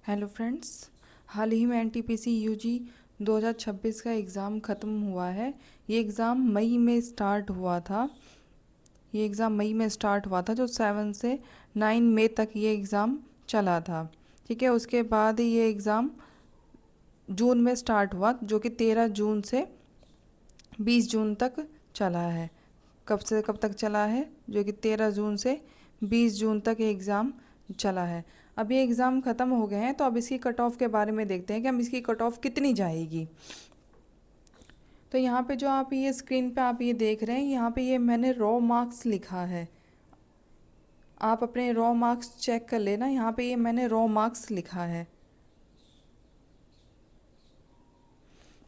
Hello friends. हाल ही में NTPC UG 2026 का exam ख़त्म हुआ है। ये एग्ज़ाम मई में स्टार्ट हुआ था। जो 7 से 9 मई तक ये एग्ज़ाम चला था। ठीक है, उसके बाद ये एग्ज़ाम जून में स्टार्ट हुआ, जो कि 13 जून से 20 जून तक चला है। कब से कब तक चला है? जो कि 13 जून से 20 जून तक ये एग्ज़ाम चला है। अब ये एग्ज़ाम ख़त्म हो गए हैं, तो अब इसकी कट ऑफ के बारे में देखते हैं कि हम इसकी कट ऑफ कितनी जाएगी। तो यहाँ पे जो आप ये स्क्रीन पे आप ये देख रहे हैं, यहाँ पे ये मैंने रॉ मार्क्स लिखा है। आप अपने रॉ मार्क्स चेक कर लेना। यहाँ पे ये मैंने रॉ मार्क्स लिखा है।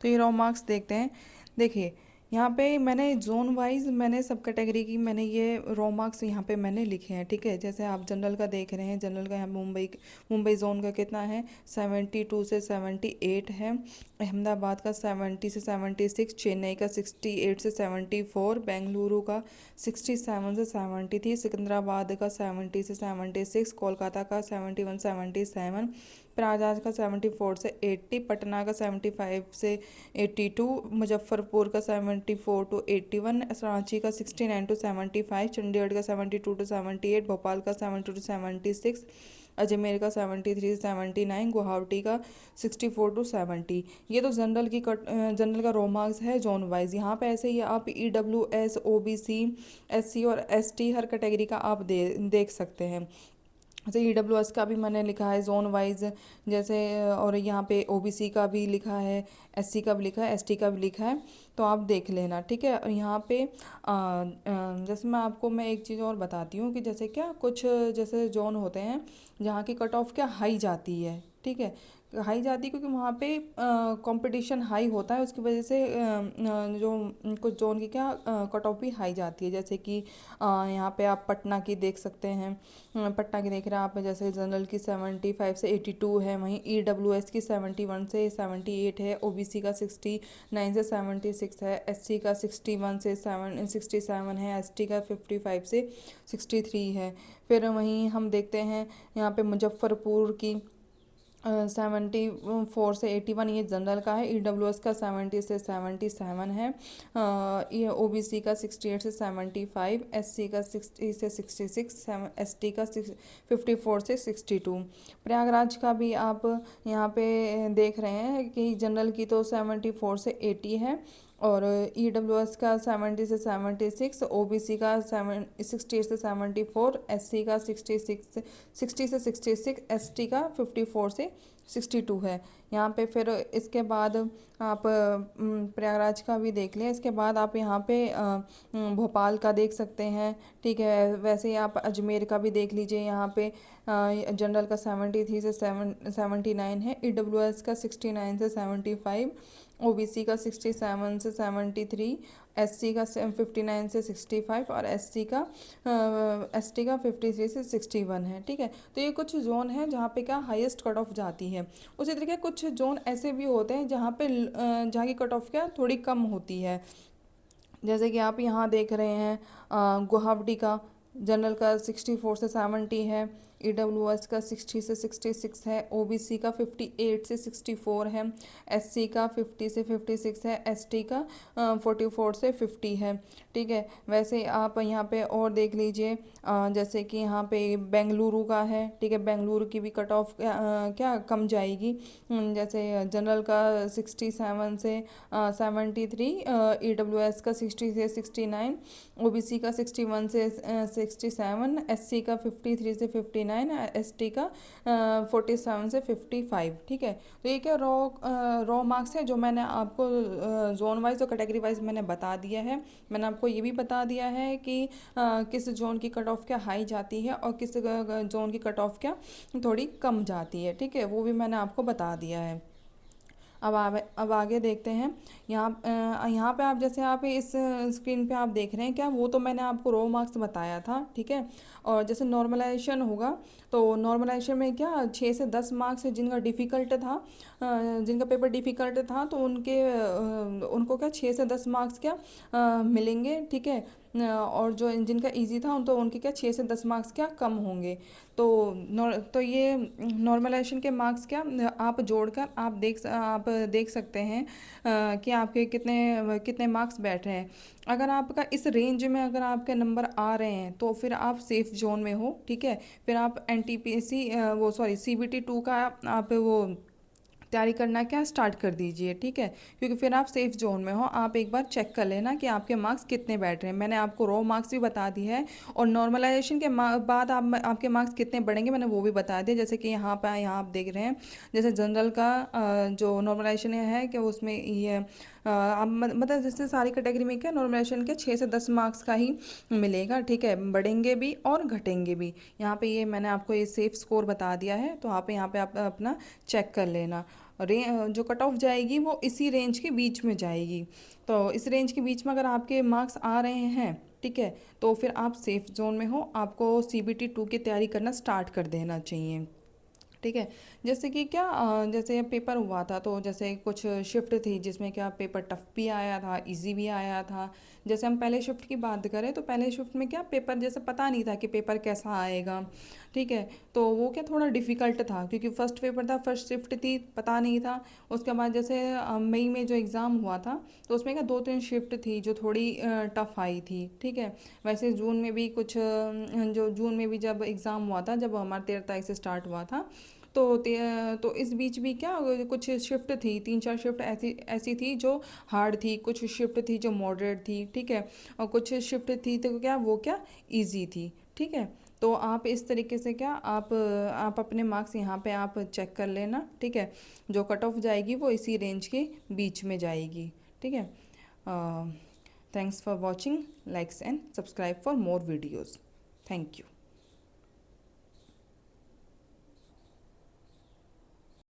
तो ये रॉ मार्क्स देखते हैं। देखिए, यहाँ पे मैंने जोन वाइज मैंने सब कैटेगरी की मैंने ये रॉ मार्क्स यहाँ पे मैंने लिखे हैं। ठीक है, जैसे आप जनरल का देख रहे हैं, जनरल का यहाँ मुंबई जोन का कितना है, 72 से 78 है। अहमदाबाद का 70 से 76, चेन्नई का 68 से 74, बेंगलुरु का 67 से 73, सिकंदराबाद का 70 से 76, कोलकाता का 71 77, प्रयागराज का 74 से 80, पटना का 75 से 82, मुजफ्फरपुर का 74 टू 81, रांची का 69 टू 75, चंडीगढ़ का 72 टू 78, भोपाल का 70 टू 76, अजमेर का 73 से 79, गुवाहाटी का 64 टू 70। ये तो जनरल का रो मार्क्स है जोन वाइज। यहाँ पे ऐसे ही आप EWS, OBC, SC और ST हर कैटेगरी का आप देख सकते हैं। जैसे EWS का भी मैंने लिखा है जोन वाइज, जैसे और यहाँ पे OBC का भी लिखा है, SC का भी लिखा है, ST का भी लिखा है। तो आप देख लेना। ठीक है, और यहाँ पे जैसे मैं एक चीज़ और बताती हूँ कि जैसे क्या कुछ जैसे जोन होते हैं जहाँ की कट ऑफ क्या हाई जाती है। ठीक है, हाई जाती है क्योंकि वहाँ पे कंपटीशन हाई होता है, उसकी वजह से जो कुछ जोन की क्या कट ऑफ भी हाई जाती है। जैसे कि यहाँ पे आप पटना की देख सकते हैं। पटना की देख रहे हैं आप, जैसे जनरल की 75 से 82 है, वहीं EWS की 71 से 78 है, OBC का 69 से 76 है, SC का 61 से 67 है, ST का 55 से 63 है। फिर वहीं हम देखते हैं यहाँ पे मुजफ्फरपुर की 74 से 81, ये जनरल का है। EWS का 70 से 77 है। ये OBC का 68 से 75, SC का 60 से 66, ST का 54 से 62। प्रयागराज का भी आप यहाँ पे देख रहे हैं कि जनरल की तो 74 से 80 है, और EWS का 70 से 76, OBC का 68 से 74, SC का 60 से 66, ST का 54 से 62 है यहाँ पे। फिर इसके बाद आप प्रयागराज का भी देख लें। इसके बाद आप यहाँ पे भोपाल का देख सकते हैं। ठीक है, वैसे ही आप अजमेर का भी देख लीजिए। यहाँ पे जनरल का 73 से 79 है, EWS का 69 से 75, OBC का 67 से 73, SC का 59 से 65, और ST का 53 से 61 है। ठीक है, तो ये कुछ जोन है जहाँ पे क्या हाईएस्ट कट ऑफ जाती है। उसी तरीके कुछ जोन ऐसे भी होते हैं जहाँ पे जहाँ की कट ऑफ क्या थोड़ी कम होती है। जैसे कि आप यहाँ देख रहे हैं गुवाहाटी का जनरल का 64 से 70 है, EWS का 60 से 66 है, OBC का 58 से 64 है, SC का 50 से 56 है, ST का 44 से 50 है। ठीक है, वैसे आप यहाँ पे और देख लीजिए, जैसे कि यहाँ पे बेंगलुरु का है। ठीक है, बेंगलुरु की भी कट ऑफ क्या कम जाएगी। जैसे जनरल का 67 से 73, EWS का 60 से 69, OBC का 61 से 67, SC का 53 से 59, ST का 47 से 55। ठीक है, तो ये क्या रॉ मार्क्स है जो मैंने आपको जोन वाइज और कैटेगरी वाइज मैंने बता दिया है। मैंने आपको ये भी बता दिया है कि किस जोन की कट ऑफ क्या हाई जाती है और किस जोन की कट ऑफ क्या थोड़ी कम जाती है। ठीक है, वो भी मैंने आपको बता दिया है। अब आगे देखते हैं। यहाँ पे आप जैसे आप इस स्क्रीन पे आप देख रहे हैं क्या, वो तो मैंने आपको रो मार्क्स बताया था। ठीक है, और जैसे नॉर्मलाइजेशन होगा तो नॉर्मलाइजेशन में क्या 6 से 10 मार्क्स जिनका डिफ़िकल्ट था, जिनका पेपर डिफ़िकल्ट था, तो उनको क्या 6 से 10 मार्क्स क्या मिलेंगे। ठीक है, और जो जिनका इजी था तो उनके क्या 6 से 10 मार्क्स क्या कम होंगे। तो तो ये नॉर्मलाइजेशन के मार्क्स क्या आप जोड़कर आप देख सकते हैं कि आपके कितने कितने मार्क्स बैठ रहे हैं। अगर आपका इस रेंज में अगर आपके नंबर आ रहे हैं तो फिर आप सेफ जोन में हो, ठीक है। फिर आप एनटीपीसी वो सॉरी सीबीटी 2 का आप वो तैयारी करना क्या स्टार्ट कर दीजिए, ठीक है। क्योंकि फिर आप सेफ जोन में हो। आप एक बार चेक कर लेना कि आपके मार्क्स कितने बैठ रहे हैं। मैंने आपको रॉ मार्क्स भी बता दी है और नॉर्मलाइजेशन के बाद आपके मार्क्स कितने बढ़ेंगे मैंने वो भी बता दिया। जैसे कि यहाँ आप देख रहे हैं, जैसे जनरल का जो नॉर्मलाइजेशन है कि उसमें ये आप मतलब जैसे सारी कैटेगरी में क्या नॉर्मलाइजेशन के 6 से 10 मार्क्स का ही मिलेगा, ठीक है। बढ़ेंगे भी और घटेंगे भी। यहाँ पे ये मैंने आपको ये सेफ स्कोर बता दिया है, तो आप यहाँ पे आप अपना चेक कर लेना। जो कट ऑफ जाएगी वो इसी रेंज के बीच में जाएगी। तो इस रेंज के बीच में अगर आपके मार्क्स आ रहे हैं, ठीक है, तो फिर आप सेफ जोन में हो। आपको सीबीटी 2 की तैयारी करना स्टार्ट कर देना चाहिए, ठीक है। जैसे कि क्या जैसे पेपर हुआ था तो जैसे कुछ शिफ्ट थी जिसमें क्या पेपर टफ भी आया था, इजी भी आया था। जैसे हम पहले शिफ्ट की बात करें तो पहले शिफ्ट में क्या पेपर जैसे पता नहीं था कि पेपर कैसा आएगा, ठीक है। तो वो क्या थोड़ा डिफ़िकल्ट था क्योंकि फर्स्ट पेपर था, फर्स्ट शिफ्ट थी, पता नहीं था। उसके बाद जैसे मई में जो एग्ज़ाम हुआ था तो उसमें क्या 2-3 शिफ्ट थी जो थोड़ी टफ आई थी, ठीक है। वैसे जून में भी कुछ जो जून में भी जब एग्ज़ाम हुआ था, जब हमारा 13 तारीख से स्टार्ट हुआ था, तो इस बीच भी क्या कुछ शिफ्ट थी, 3-4 शिफ्ट ऐसी ऐसी थी जो हार्ड थी, कुछ शिफ्ट थी जो मॉडरेट थी, ठीक है। और कुछ शिफ्ट थी तो क्या वो क्या ईजी थी, ठीक है। तो आप इस तरीके से क्या आप अपने मार्क्स यहाँ पे आप चेक कर लेना, ठीक है। जो कट ऑफ जाएगी वो इसी रेंज के बीच में जाएगी, ठीक है। Thanks for watching, likes and subscribe for more videos. Thank you.